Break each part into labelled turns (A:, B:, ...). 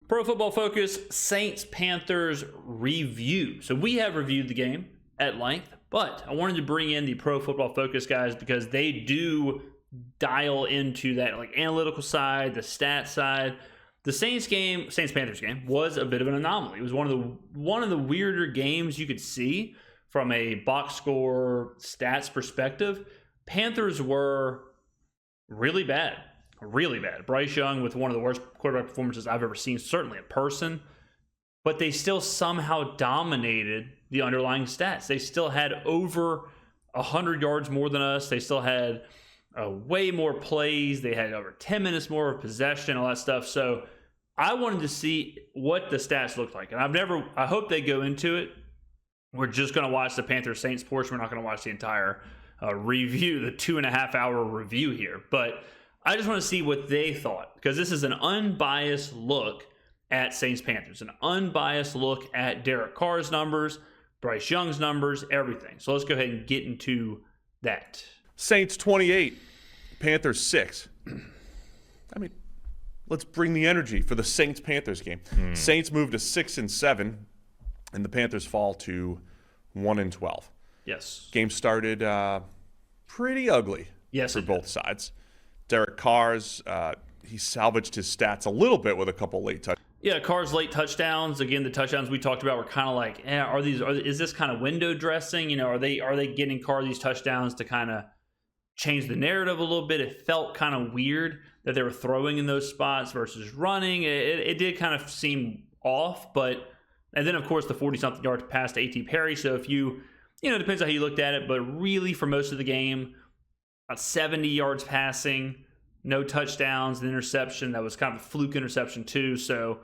A: Pro Football Focus Saints-Panthers review. So we have reviewed the game at length, but I wanted to bring in the Pro Football Focus guys because they do dial into that like analytical side, the stat side. The Saints-Panthers game was a bit of an anomaly. It was one of the weirder games you could see from a box score stats perspective. Panthers were really bad. Really bad. Bryce Young with one of the worst quarterback performances I've ever seen, certainly in person. But they still somehow dominated the underlying stats. They still had over 100 yards more than us. They still had way more plays. They had over 10 minutes more of possession, all that stuff. So I wanted to see what the stats looked like. And I hope they go into it. We're just going to watch the Panthers-Saints portion. We're not going to watch the entire review, the 2.5-hour review here. But I just want to see what they thought, because this is an unbiased look at Saints-Panthers, an unbiased look at Derek Carr's numbers, Bryce Young's numbers, everything. So let's go ahead and get into that.
B: Saints 28, Panthers 6. I mean, let's bring the energy for the Saints-Panthers game. Saints move to 6-7, and the Panthers fall to 1-12.
A: Yes.
B: Game started pretty ugly for both sides. Derek Carr's, he salvaged his stats a little bit with a couple late touchdowns.
A: Yeah, Carr's late touchdowns. Again, the touchdowns we talked about were kind of like, is this kind of window dressing? You know, are they getting Carr these touchdowns to kind of change the narrative a little bit? It felt kind of weird that they were throwing in those spots versus running. It did kind of seem off, and then of course the 40-something yards pass to A.T. Perry. So if it depends on how you looked at it, but really for most of the game, about 70 yards passing, no touchdowns, an interception. That was kind of a fluke interception too. So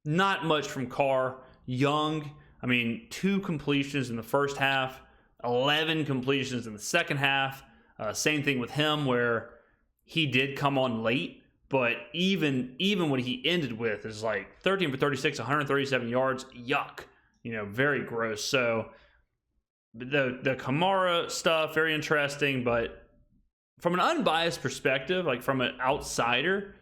A: not much from Carr. Young, 2 completions in the first half, 11 completions in the second half. Same thing with him where he did come on late, but even what he ended with is like 13 for 36, 137 yards. Yuck. Very gross. So the Kamara stuff, very interesting, but from an unbiased perspective, like from an outsider,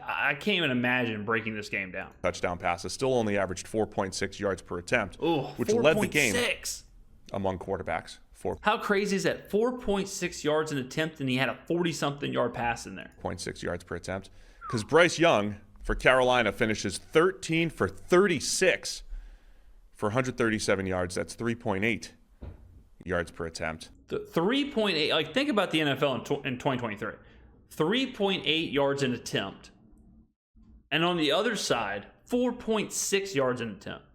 A: I can't even imagine breaking this game down.
B: Touchdown passes still only averaged 4.6 yards per attempt, which
A: 4.
B: led the game
A: 6.
B: among quarterbacks.
A: How crazy is that? 4.6 yards an attempt, and he had a 40-something yard pass in there.
B: 0.6 yards per attempt. Because Bryce Young for Carolina finishes 13 for 36 for 137 yards. That's 3.8 yards per attempt.
A: 3.8, like think about the NFL in 2023. 3.8 yards an attempt. And on the other side, 4.6 yards an attempt.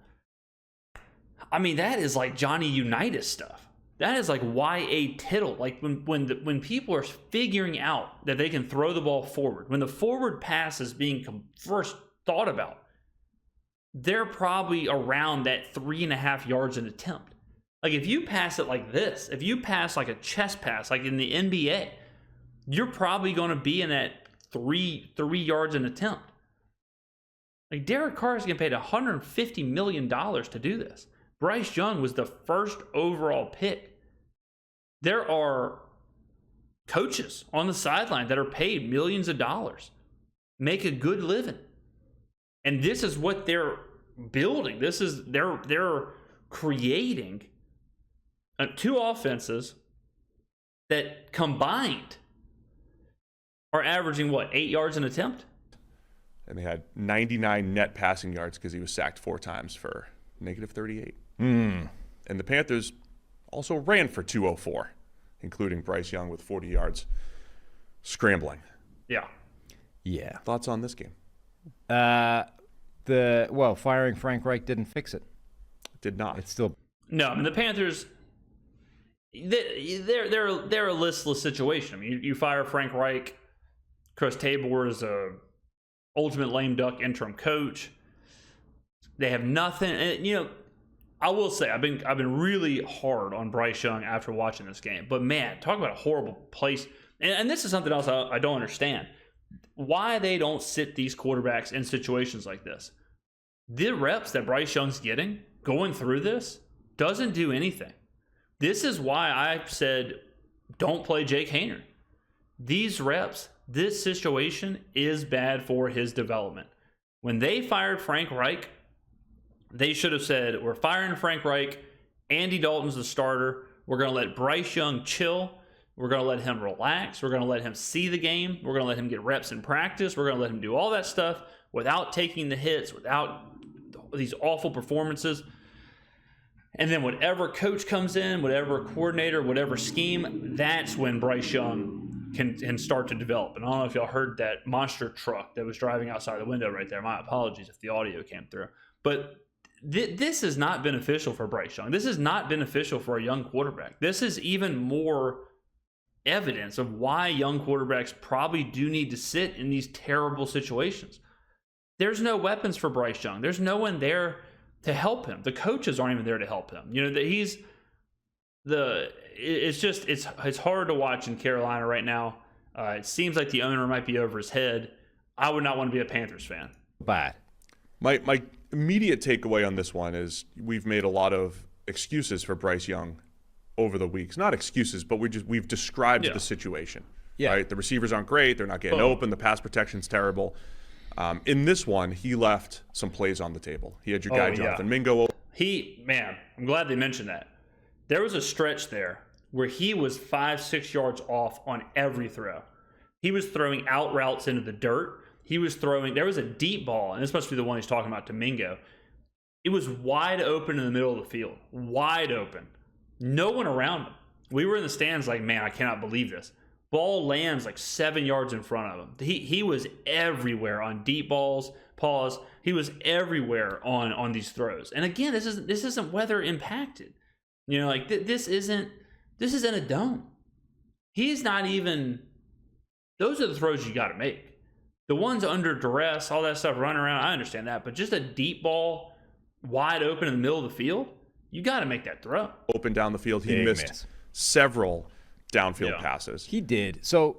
A: That is like Johnny Unitas stuff. That is like Y.A. Tittle. Like when people are figuring out that they can throw the ball forward, when the forward pass is being first thought about, they're probably around that 3.5 yards an attempt. Like if you pass it like this, if you pass like a chest pass, like in the NBA, you're probably going to be in that 3 yards an attempt. Like Derek Carr is getting paid $150 million to do this. Bryce Young was the first overall pick. There are coaches on the sideline that are paid millions of dollars, make a good living. And this is what they're building. They're creating 2 offenses that combined are averaging 8 yards an attempt?
B: And they had 99 net passing yards because he was sacked 4 times for -38. And the Panthers also ran for 204, including Bryce Young with 40 yards scrambling.
C: Yeah.
B: Thoughts on this game?
C: Firing Frank Reich didn't fix it.
B: Did not.
C: It's still
A: no. The Panthers, they're a listless situation. You fire Frank Reich. Chris Tabor is a ultimate lame duck interim coach. They have nothing. And, I will say I've been really hard on Bryce Young after watching this game. But man, talk about a horrible place. And this is something else I don't understand. Why they don't sit these quarterbacks in situations like this. The reps that Bryce Young's getting going through this doesn't do anything. This is why I said don't play Jake Haener. These reps, this situation is bad for his development. When they fired Frank Reich, they should have said, we're firing Frank Reich. Andy Dalton's the starter. We're going to let Bryce Young chill. We're going to let him relax. We're going to let him see the game. We're going to let him get reps in practice. We're going to let him do all that stuff without taking the hits, without these awful performances. And then whatever coach comes in, whatever coordinator, whatever scheme, that's when Bryce Young can start to develop. And I don't know if y'all heard that monster truck that was driving outside the window right there. My apologies if the audio came through. But this is not beneficial for Bryce Young. This is not beneficial for a young quarterback. This is even more evidence of why young quarterbacks probably do need to sit in these terrible situations. There's no weapons for Bryce Young. There's no one there to help him. The coaches aren't even there to help him. You know, it's hard to watch in Carolina right now. It seems like the owner might be over his head. I would not want to be a Panthers fan.
C: Bad.
B: My immediate takeaway on this one is we've made a lot of excuses for Bryce Young over the weeks. Not excuses, but we've described the situation. Yeah. Right? The receivers aren't great. They're not getting open. The pass protection's terrible. In this one, he left some plays on the table. He had your guy, Jonathan Mingo.
A: I'm glad they mentioned that. There was a stretch there where he was 5-6 yards off on every throw. He was throwing out routes into the dirt. There was a deep ball, and this must be the one he's talking about, to Mingo. It was wide open in the middle of the field. Wide open. No one around him. We were in the stands like, man, I cannot believe this. Ball lands like 7 yards in front of him. He was everywhere on deep balls, pause. He was everywhere on these throws. And again, this isn't weather impacted. You know, like this isn't a dome. He's not even. Those are the throws you got to make. The ones under duress, all that stuff running around, I understand that. But just a deep ball, wide open in the middle of the field, you got to make that throw.
B: Open down the field, he missed several downfield passes.
C: He did. So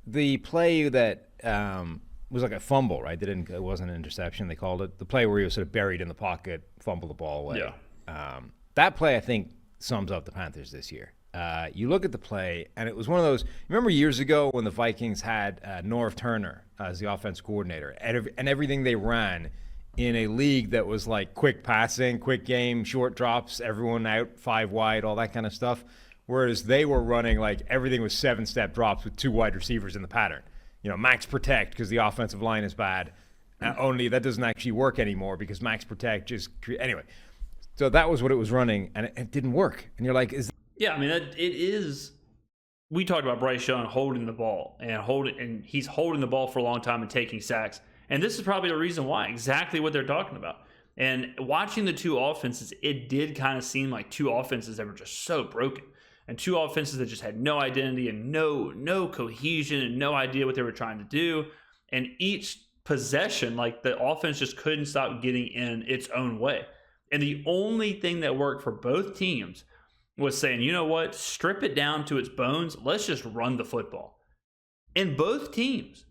C: the play that was like a fumble, right? It wasn't an interception, they called it. The play where he was sort of buried in the pocket, fumbled the ball away.
A: Yeah.
C: That play, I think, sums up the Panthers this year. You look at the play, and it was one of those. Remember years ago when the Vikings had Norv Turner as the offense coordinator, and everything they ran in a league that was like quick passing, quick game, short drops, everyone out, 5 wide, all that kind of stuff. Whereas they were running like everything was 7-step drops with 2 wide receivers in the pattern. You know, max protect because the offensive line is bad. Only that doesn't actually work anymore because max protect anyway. So that was what it was running, and it didn't work. And you're like,
A: yeah, I mean, it is. We talked about Bryce Young holding the ball and he's holding the ball for a long time and taking sacks. And this is probably the reason why, exactly what they're talking about. And watching the two offenses, it did kind of seem like two offenses that were just so broken. And two offenses that just had no identity and no cohesion and no idea what they were trying to do. And each possession, like the offense just couldn't stop getting in its own way. And the only thing that worked for both teams was saying, you know what, strip it down to its bones. Let's just run the football. In both teams,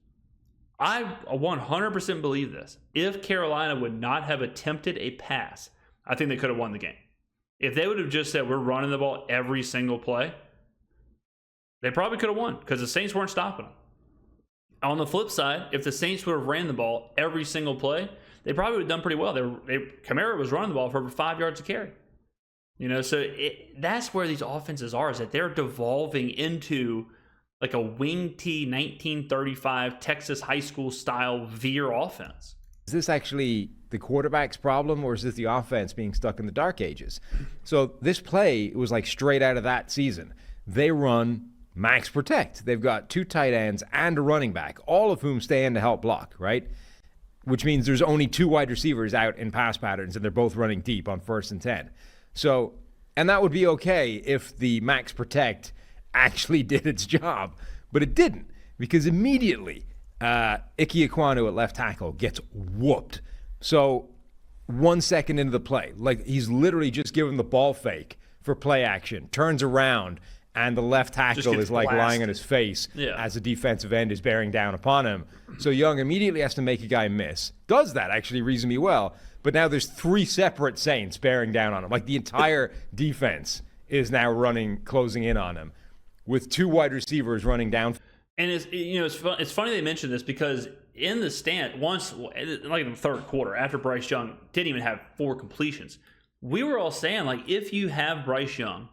A: I 100% believe this. If Carolina would not have attempted a pass, I think they could have won the game. If they would have just said, we're running the ball every single play, they probably could have won because the Saints weren't stopping them. On the flip side, if the Saints would have ran the ball every single play, they probably would have done pretty well. Kamara was running the ball for over 5 yards a carry. You know, so that's where these offenses are, is that they're devolving into like a wing T 1935 Texas high school style veer offense.
C: Is this actually the quarterback's problem, or is this the offense being stuck in the dark ages? So this play was like straight out of that season. They run max protect. They've got 2 tight ends and a running back, all of whom stay in to help block, right? Which means there's only 2 wide receivers out in pass patterns, and they're both running deep on 1st and 10. So, and that would be okay if the max protect actually did its job, but it didn't, because immediately Ike Ekwonu at left tackle gets whooped. So 1 second into the play, like he's literally just given the ball fake for play action, turns around, and the left tackle is like lying on his face as the defensive end is bearing down upon him. So Young immediately has to make a guy miss. Does that actually reasonably well, but now there's 3 separate Saints bearing down on him. Like the entire defense is now closing in on him with 2 wide receivers running down.
A: And it's funny they mentioned this because in the stand once, like in the third quarter, after Bryce Young didn't even have 4 completions, we were all saying, like, if you have Bryce Young,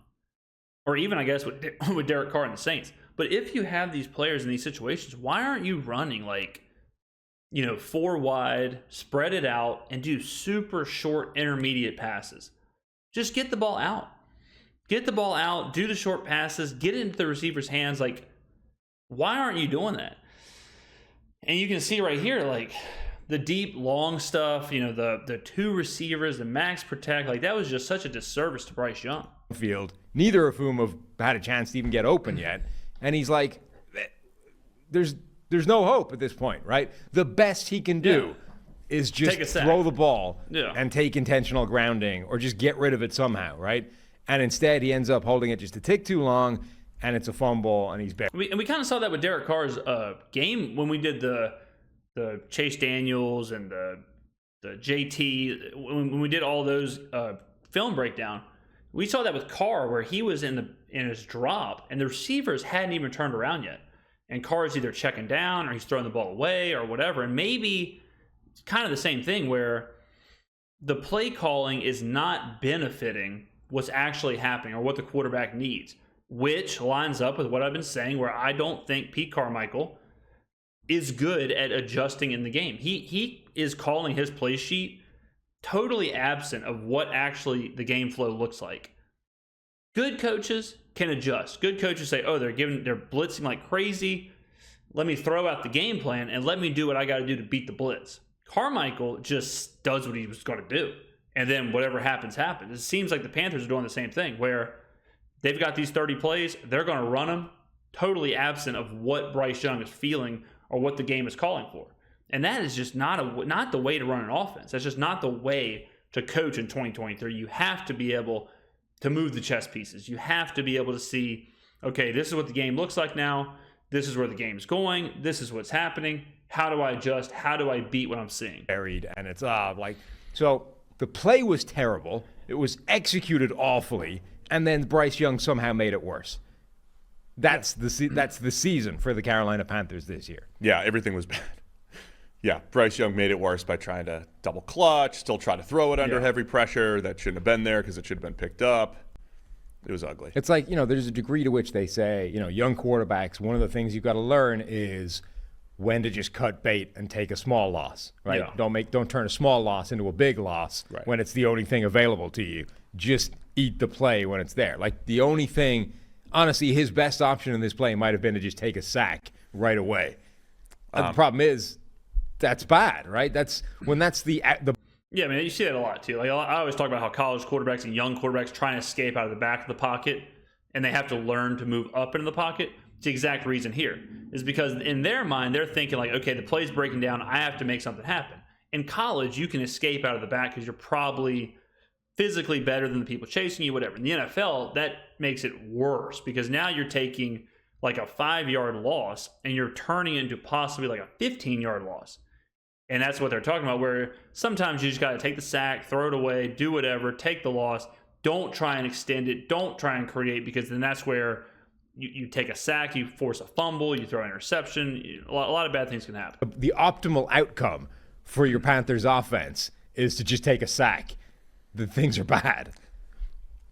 A: or even I guess with Derek Carr and the Saints, but if you have these players in these situations, why aren't you running like, 4 wide, spread it out, and do super short intermediate passes? Just get the ball out. Get the ball out, do the short passes, get it into the receiver's hands. Like, why aren't you doing that? And you can see right here, like, the deep, long stuff, the 2 receivers, the max protect, like, that was just such a disservice to Bryce Young.
C: Field, neither of whom have had a chance to even get open yet. And he's like, there's no hope at this point, right? The best he can do is just throw the ball and take intentional grounding or just get rid of it somehow, right? And instead, he ends up holding it just a tick too long, and it's a fumble, and he's back.
A: We kind of saw that with Derek Carr's game when we did the Chase Daniels and the JT, when we did all those film breakdown. We saw that with Carr, where he was in his drop, and the receivers hadn't even turned around yet. And Carr's either checking down, or he's throwing the ball away, or whatever. And maybe it's kind of the same thing, where the play calling is not benefiting what's actually happening or what the quarterback needs, which lines up with what I've been saying, where I don't think Pete Carmichael is good at adjusting in the game. He is calling his play sheet totally absent of what actually the game flow looks like. Good coaches can adjust. Good coaches say, they're blitzing like crazy. Let me throw out the game plan and let me do what I got to do to beat the blitz. Carmichael just does what he was going to do. And then whatever happens, happens. It seems like the Panthers are doing the same thing, where they've got these 30 plays, they're going to run them totally absent of what Bryce Young is feeling or what the game is calling for. And that is just not the way to run an offense. That's just not the way to coach in 2023. You have to be able to move the chess pieces. You have to be able to see, okay, this is what the game looks like now. This is where the game's going. This is what's happening. How do I adjust? How do I beat what I'm seeing?
C: Buried, and it's so the play was terrible. It was executed awfully, and then Bryce Young somehow made it worse. That's the season for the Carolina Panthers this year.
B: Yeah, everything was bad. Yeah, Bryce Young made it worse by trying to double clutch, still try to throw it under heavy pressure that shouldn't have been there because it should have been picked up. It was ugly.
C: It's like, there's a degree to which they say, young quarterbacks, one of the things you've got to learn is when to just cut bait and take a small loss, right? Yeah. Don't turn a small loss into a big loss when it's the only thing available to you. Just eat the play when it's there. Like, the only thing, honestly, his best option in this play might have been to just take a sack right away. The problem is, that's bad, right? That's when that's the
A: yeah, man, you see that a lot too. Like, I always talk about how college quarterbacks and young quarterbacks try and escape out of the back of the pocket, and they have to learn to move up into the pocket. It's the exact reason here is because in their mind they're thinking like, okay, the play's breaking down, I have to make something happen. In college, you can escape out of the back because you're probably physically better than the people chasing you, whatever. In the NFL, that makes it worse because now you're taking like a 5-yard loss and you're turning into possibly like a 15-yard loss. And that's what they're talking about, where sometimes you just got to take the sack, throw it away, do whatever, take the loss. Don't try and extend it. Don't try and create, because then that's where you take a sack, you force a fumble, you throw an interception. A lot of bad things can happen.
C: The optimal outcome for your Panthers offense is to just take a sack. The things are bad.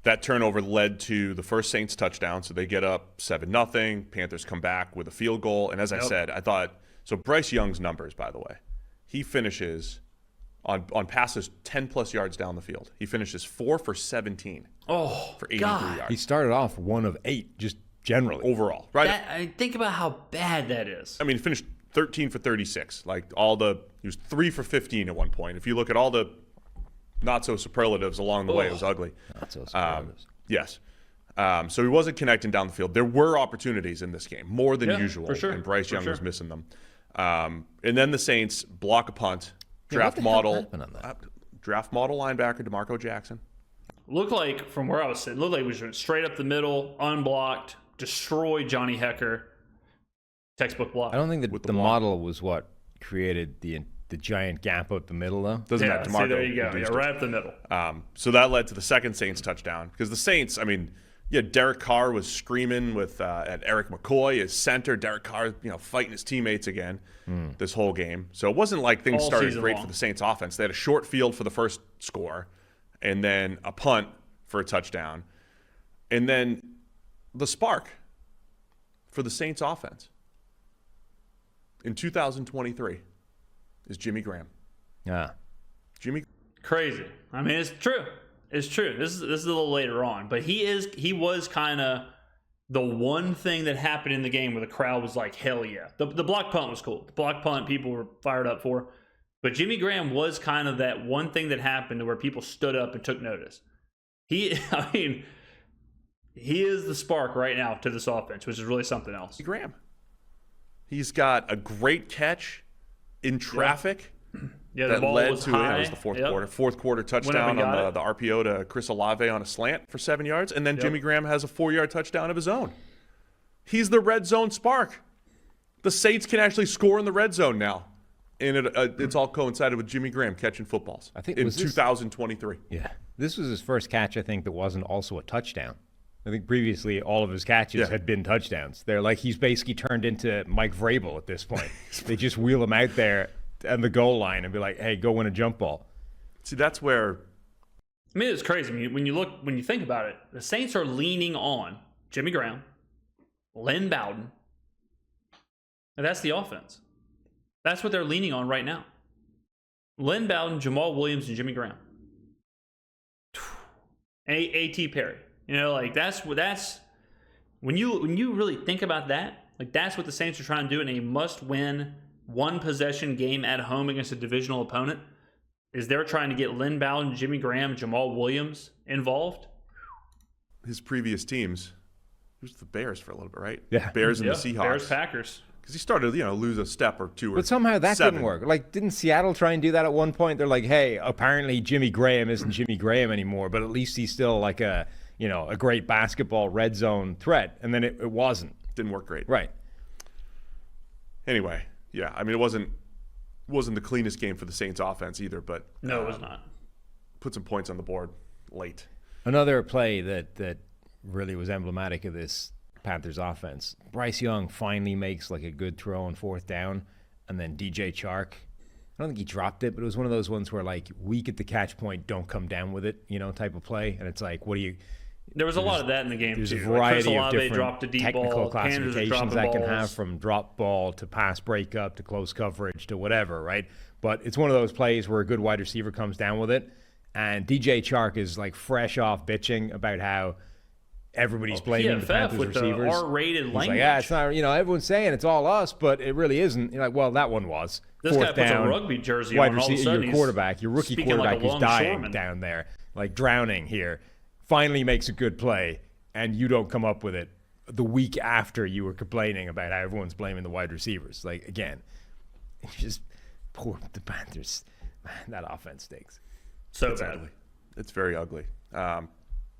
B: That turnover led to the first Saints touchdown, so they get up 7-0. Panthers come back with a field goal. And as I said, I thought, so Bryce Young's numbers, by the way, he finishes on passes 10-plus yards down the field. He finishes 4 for 17 for 83 yards.
C: He started off 1 of 8, just generally.
B: Overall, right?
A: Think about how bad that is.
B: I mean, he finished 13 for 36. Like, he was 3 for 15 at one point. If you look at all the not-so-superlatives along the way, it was ugly.
C: Not-so-superlatives.
B: Yes. So he wasn't connecting down the field. There were opportunities in this game, more than usual,
A: for sure.
B: and Bryce Young was missing them. And then the Saints block a punt. Draft model linebacker DeMarco Jackson.
A: Looked like, from where I was sitting, looked like we went straight up the middle, unblocked, destroyed Johnny Hecker. Textbook block.
C: I don't think that the model was what created the giant gap up the middle, though.
B: Doesn't matter.
A: There you go. Yeah, right up the middle.
B: So that led to the second Saints touchdown, because the Saints, I mean, Yeah, Derek Carr was screaming with at Eric McCoy as center. Derek Carr, fighting his teammates again this whole game. So it wasn't like things
A: All
B: started
A: season
B: great
A: long.
B: for the Saints offense. They had a short field for the first score, and then a punt for a touchdown, and then the spark for the Saints offense in 2023 is Jimmy Graham.
C: Yeah.
B: Jimmy.
A: Crazy. I mean, it's true. It's true. This is a little later on, but he was kind of the one thing that happened in the game where the crowd was like, hell yeah. The block punt was cool. The block punt people were fired up for. But Jimmy Graham was kind of that one thing that happened where people stood up and took notice. He is the spark right now to this offense, which is really something else.
B: Graham. He's got a great catch in traffic.
A: Yeah, the
B: that
A: ball
B: led
A: was
B: to
A: high.
B: it was the fourth quarter touchdown on the RPO to Chris Olave on a slant for 7 yards, and then Jimmy Graham has a 4-yard touchdown of his own. He's the red zone spark. The Saints can actually score in the red zone now, and it's all coincided with Jimmy Graham catching footballs.
C: I think
B: in 2023.
C: Yeah, this was his first catch. I think that wasn't also a touchdown. I think previously all of his catches had been touchdowns. They're like he's basically turned into Mike Vrabel at this point. They just wheel him out there on the goal line and be like, hey, go win a jump ball.
B: See, that's where...
A: I mean, it's crazy. When you think about it, the Saints are leaning on Jimmy Graham, Lynn Bowden, and that's the offense. That's what they're leaning on right now. Lynn Bowden, Jamal Williams, and Jimmy Graham. A.T. Perry. That's when you really think about that, like that's what the Saints are trying to do in a must-win one-possession game at home against a divisional opponent, is they're trying to get Lynn Bowden, Jimmy Graham, Jamal Williams involved.
B: His previous teams, it was the Bears for a little bit, right?
C: Yeah.
B: Bears and the Seahawks.
A: Bears, Packers.
B: Because he started, lose a step or two.
C: But somehow that
B: 7.
C: didn't work. Like, didn't Seattle try and do that at one point? They're like, hey, apparently Jimmy Graham isn't Jimmy Graham anymore, but at least he's still like a great basketball red zone threat. And then it wasn't.
B: Didn't work great.
C: Right.
B: Anyway, yeah, I mean, it wasn't the cleanest game for the Saints offense either, but
A: No, it was not.
B: Put some points on the board late.
C: Another play that really was emblematic of this Panthers offense. Bryce Young finally makes like a good throw on 4th down, and then DJ Chark, I don't think he dropped it, but it was one of those ones where like weak at the catch point, don't come down with it, type of play. And it's like,
A: There was a lot of that in the game,
C: there's
A: too.
C: a variety
A: Chris
C: of
A: Olave
C: different
A: dropped a deep
C: technical
A: ball, Panthers are
C: classifications
A: dropping
C: that can
A: balls.
C: have, from drop ball to pass breakup to close coverage to whatever, right? But it's one of those plays where a good wide receiver comes down with it, and DJ Chark is like fresh off bitching about how everybody's blaming the Panthers
A: with
C: receivers.
A: The R-rated
C: He's
A: language.
C: like, yeah, it's not, everyone's saying it's all us, but it really isn't. You're like, well, that one was.
A: This
C: 4th
A: guy puts
C: down,
A: a rugby jersey
C: wide
A: on, all of a
C: receiver,
A: sudden
C: your
A: he's
C: quarterback, your rookie
A: speaking like
C: quarterback
A: a
C: who's dying
A: longshoreman.
C: down there, like drowning here, finally makes a good play, and you don't come up with it the week after you were complaining about how everyone's blaming the wide receivers. Like, again, it's just poor the Panthers. Man, that offense stinks.
B: It's ugly. It's very ugly.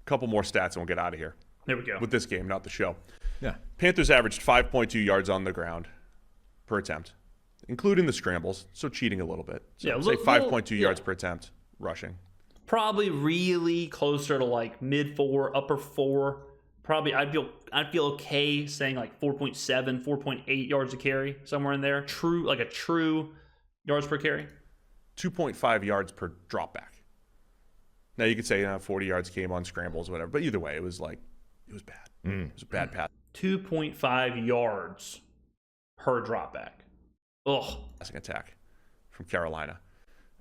B: Couple more stats and we'll get out of here.
A: There we go.
B: With this game, not the show.
C: Yeah.
B: Panthers averaged 5.2 yards on the ground per attempt, including the scrambles, so cheating a little bit. So
A: Yeah,
B: say 5.2 yards per attempt rushing.
A: Probably really closer to like mid-4, upper 4. Probably I'd feel okay saying like 4.7, 4.8 yards a carry, somewhere in there. A true yards per carry.
B: 2.5 yards per drop back. Now you could say 40 yards came on scrambles, whatever, but either way, it was bad. It was a bad pass.
A: 2.5 yards per drop back. Ugh.
B: Passing attack from Carolina.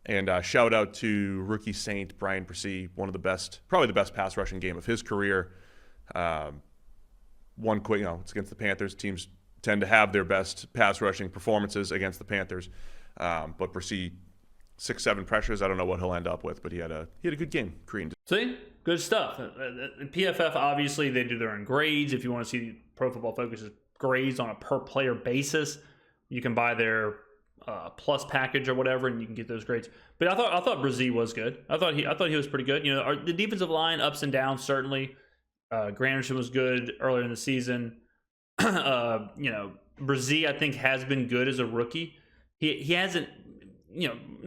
B: And shout out to rookie Saint Brian Bryce, probably the best pass rushing game of his career. One quick, it's against the Panthers. Teams tend to have their best pass rushing performances against the Panthers. But Bryce, 6-7 pressures. I don't know what he'll end up with, but he had a good game. Korean.
A: See? Good stuff. PFF, obviously, they do their own grades. If you want to see Pro Football Focus's grades on a per-player basis, you can buy their plus package or whatever, and you can get those grades. But I thought Bryce was good. I thought he was pretty good. The defensive line, ups and downs, certainly. Granderson was good earlier in the season. Bryce, I think, has been good as a rookie. He hasn't,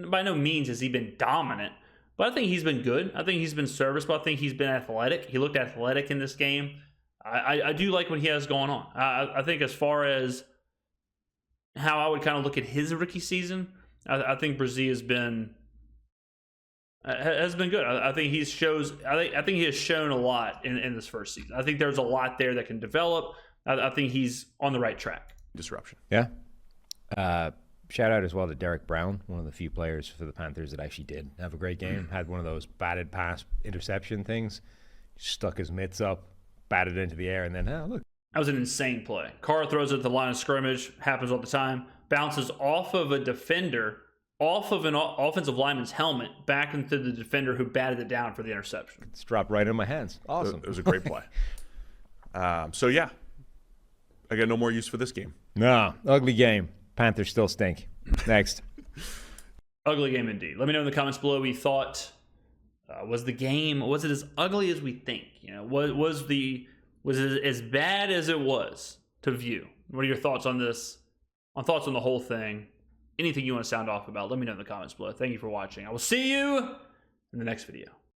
A: by no means has he been dominant, But I think he's been good. I think he's been serviceable. I think he's been athletic. He looked athletic in this game. I do like what he has going on. I think as far as how I would kind of look at his rookie season, I think Brazil has been good. I think he has shown a lot in this first season. I think there's a lot there that can develop. I think he's on the right track.
B: Disruption.
C: Yeah. Shout out as well to Derek Brown, one of the few players for the Panthers that actually did have a great game. Had one of those batted pass interception things. Stuck his mitts up, batted into the air, and then, look.
A: That was an insane play. Carr throws it at the line of scrimmage. Happens all the time. Bounces off of a defender, off of an offensive lineman's helmet, back into the defender who batted it down for the interception.
C: It's dropped right in my hands. Awesome.
B: It was a great play. So, yeah. I got no more use for this game.
C: No, ugly game. Panthers still stink. Next.
A: Ugly game indeed. Let me know in the comments below what you thought. Was it as ugly as we think? Was it as bad as it was to view? What are your thoughts on this? Thoughts on the whole thing? Anything you want to sound off about? Let me know in the comments below. Thank you for watching. I will see you in the next video.